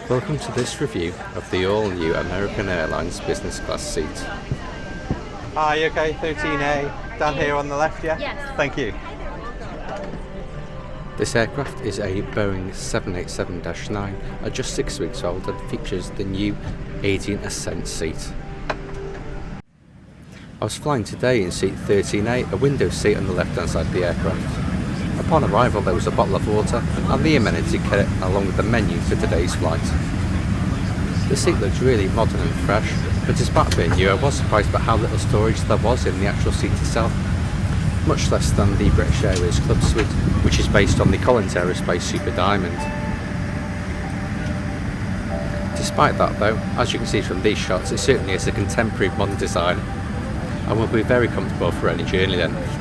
Welcome to this review of the all-new American Airlines business class seat. Are you okay? 13A, down here on the left, yeah? Yes. Thank you. This aircraft is a Boeing 787-9, are just 6 weeks old and features the new Adient Accent Seat. I was flying today in seat 13A, a window seat on the left-hand side of the aircraft. Upon arrival there was a bottle of water and the amenity kit along with the menu for today's flight. The seat looks really modern and fresh, but despite being new I was surprised by how little storage there was in the actual seat itself, much less than the British Airways Club Suite, which is based on the Collins Aerospace Super Diamond. Despite that though, as you can see from these shots, it certainly is a contemporary modern design and will be very comfortable for any journey length.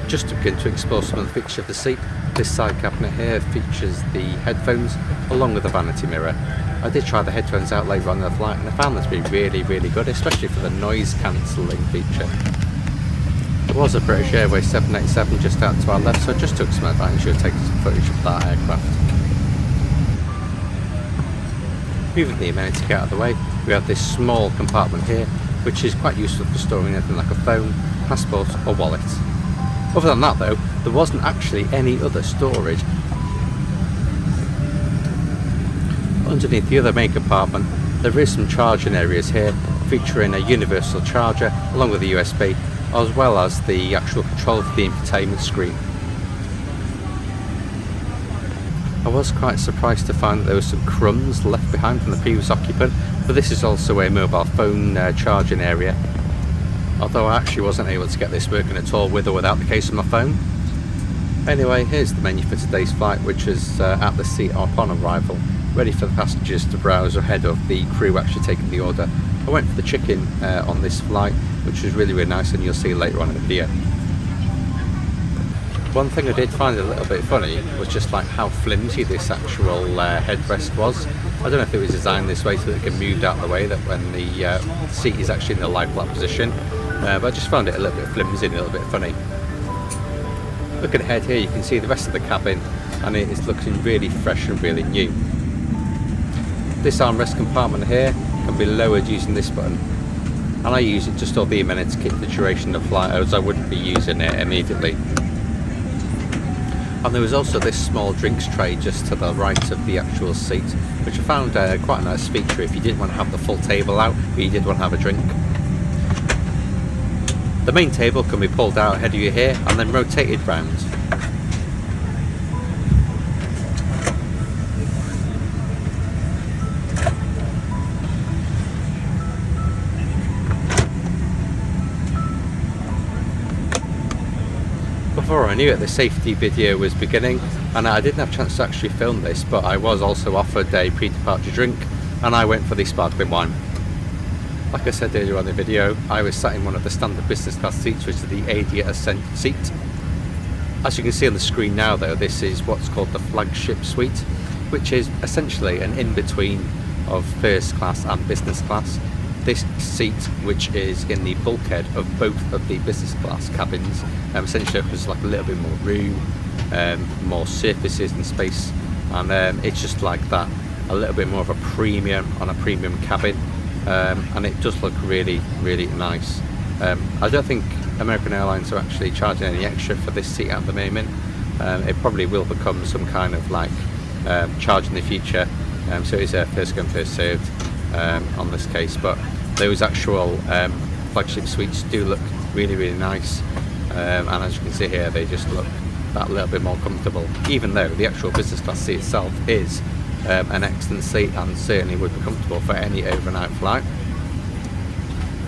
Just to begin to explore some of the features of the seat, this side cabinet here features the headphones along with the vanity mirror. I did try the headphones out later on in the flight and I found them to be really good, especially for the noise cancelling feature. There was a British Airways 787 just out to our left, so I just took some advantage of taking some footage of that aircraft. Moving the amenity kit out of the way, we have this small compartment here, which is quite useful for storing anything like a phone, passport or wallet. Other than that though, there wasn't actually any other storage. Underneath the other main compartment, there is some charging areas here, featuring a universal charger along with a USB, as well as the actual control for the infotainment screen. I was quite surprised to find that there were some crumbs left behind from the previous occupant, but this is also a mobile phone charging area. Although I actually wasn't able to get this working at all with or without the case of my phone. Anyway, here's the menu for today's flight, which is at the seat upon arrival, ready for the passengers to browse ahead of the crew actually taking the order. I went for the chicken on this flight, which was really nice, and you'll see later on in the video. One thing I did find a little bit funny was just like how flimsy this actual headrest was. I don't know if it was designed this way so that it can move out of the way that when the seat is actually in the lie flat position, but I just found it a little bit flimsy and a little bit funny. Looking ahead here you can see the rest of the cabin and it is looking really fresh and really new. This armrest compartment here can be lowered using this button, and I use it to store the amenity kit for the duration of the flight, as I wouldn't be using it immediately. And there was also this small drinks tray just to the right of the actual seat, which I found quite a nice feature if you didn't want to have the full table out, but you did want to have a drink. The main table can be pulled out ahead of you here and then rotated round. Before I knew it, the safety video was beginning, and I didn't have a chance to actually film this, but I was also offered a pre-departure drink and I went for the sparkling wine. Like I said earlier on the video, I was sat in one of the standard business class seats, which is the Adient Accent Seat. As you can see on the screen now though, this is what's called the Flagship suite, which is essentially an in-between of first class and business class. This seat, which is in the bulkhead of both of the business class cabins, essentially offers like a little bit more room, more surfaces and space, and it's just like that, a little bit more of a premium on a premium cabin. And it does look really nice. I don't think American Airlines are actually charging any extra for this seat at the moment. It probably will become some kind of like charge in the future, so it's a first come first served on this case, but those actual flagship suites do look really nice, and as you can see here they just look that little bit more comfortable, even though the actual business class seat itself is an excellent seat and certainly would be comfortable for any overnight flight.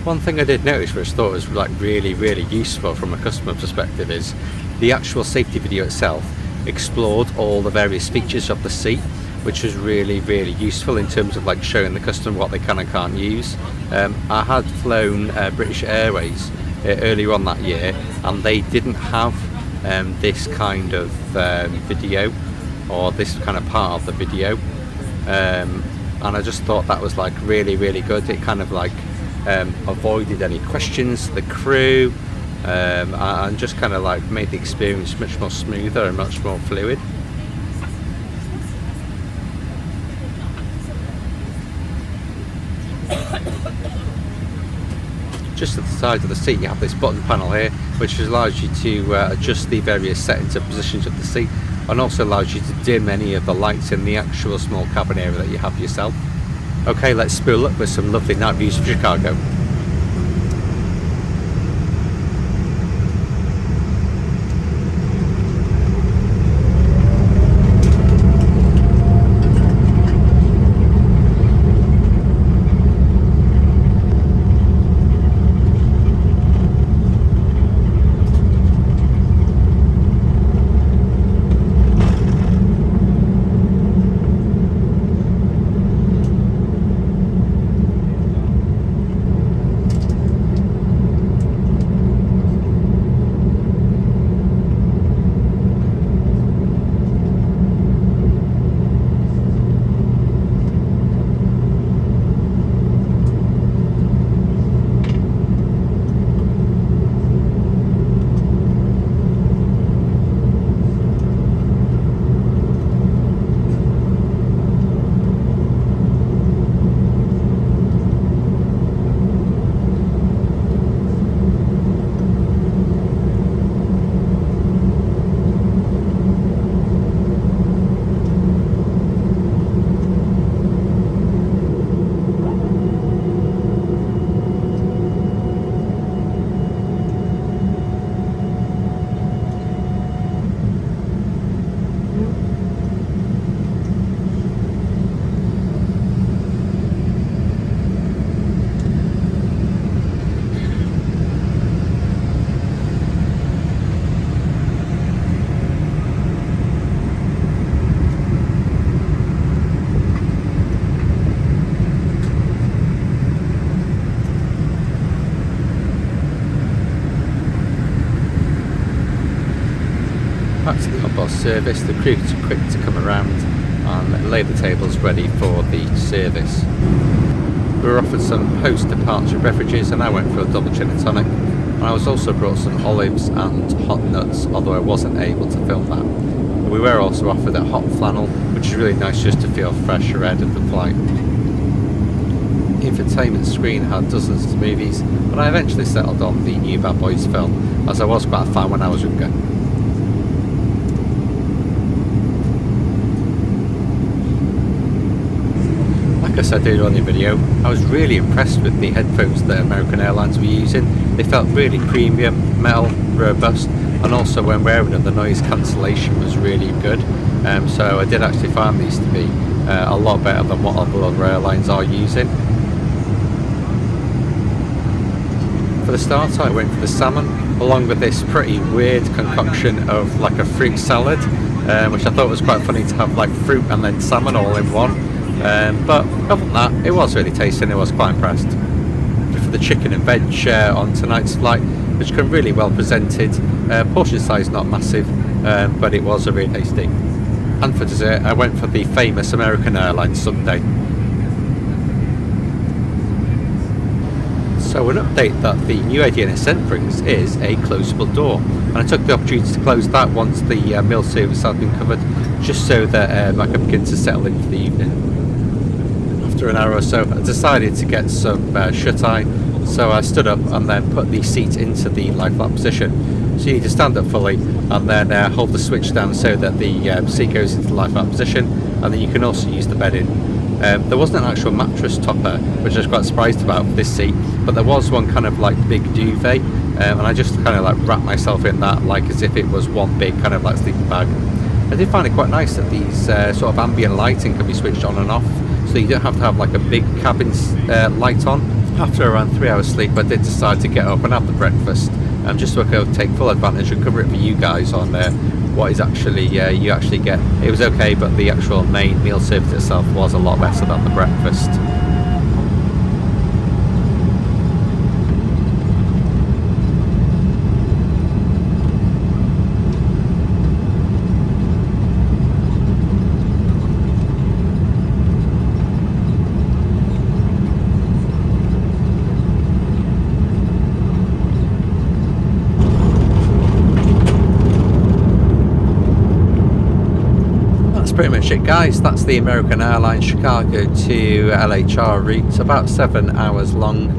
One thing I did notice which I thought was like really useful from a customer perspective is the actual safety video itself explored all the various features of the seat, which was really useful in terms of like showing the customer what they can and can't use. I had flown British Airways earlier on that year and they didn't have this kind of video, or this kind of part of the video, and I just thought that was like really good. It kind of like avoided any questions to the crew, and just kind of like made the experience much more smoother and much more fluid. Just at the side of the seat you have this button panel here, which allows you to adjust the various settings and positions of the seat, and also allows you to dim any of the lights in the actual small cabin area that you have yourself. Okay, let's spool up with some lovely night views of Chicago. Back to the on-board service, the crew are quick to come around and lay the tables ready for the service. We were offered some post-departure beverages and I went for a double gin and tonic, and I was also brought some olives and hot nuts, although I wasn't able to film that. We were also offered a hot flannel, which is really nice just to feel fresh ahead of the flight. The infotainment screen had dozens of movies, but I eventually settled on the new Bad Boys film, as I was quite a fan when I was younger. Like I said earlier on in the video, I was really impressed with the headphones that American Airlines were using. They felt really premium, metal, robust, and also when wearing them the noise cancellation was really good. So I did actually find these to be a lot better than what other airlines are using. For the start I went for the salmon, along with this pretty weird concoction of like a fruit salad, which I thought was quite funny to have like fruit and then salmon all in one. But other than that, it was really tasty and I was quite impressed. For the chicken and veg on tonight's flight, which came really well presented, portion size not massive, but it was really tasty. And for dessert I went for the famous American Airlines sundae. So an update that the new Adient Accent brings is a closable door, and I took the opportunity to close that once the meal service had been covered, just so that I could begin to settle in for the evening. After an hour or so I decided to get some shut-eye, so I stood up and then put the seat into the lie-flat position. So you need to stand up fully and then hold the switch down so that the seat goes into the lie-flat position, and then you can also use the bedding. There wasn't an actual mattress topper, which I was quite surprised about for this seat, but there was one kind of like big duvet, and I just kind of like wrapped myself in that like as if it was one big kind of like sleeping bag. I did find it quite nice that these sort of ambient lighting can be switched on and off, so you don't have to have like a big cabin light on. After around 3 hours sleep I did decide to get up and have the breakfast, just so I could take full advantage and cover it for you guys on what is actually you actually get. It was okay, but the actual main meal service itself was a lot better than the breakfast. pretty much it, guys. That's the American Airlines Chicago to LHR route. About 7 hours long.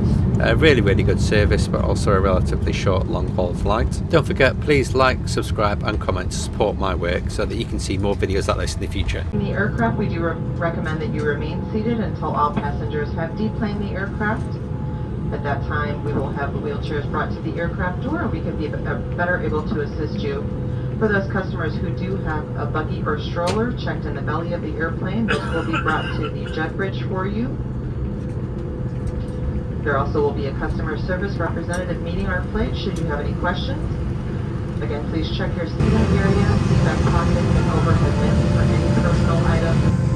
Really, really good service, but also a relatively short long-haul flight. Don't forget, please like, subscribe and comment to support my work so that you can see more videos like this in the future. In the aircraft, we do recommend that you remain seated until all passengers have deplaned the aircraft. At that time, we will have the wheelchairs brought to the aircraft door and we can be better able to assist you. For those customers who do have a buggy or stroller checked in the belly of the airplane, those will be brought to the jet bridge for you. There also will be a customer service representative meeting our flight should you have any questions. Again, please check your seating area, seat back pockets, and overhead bins for any personal items.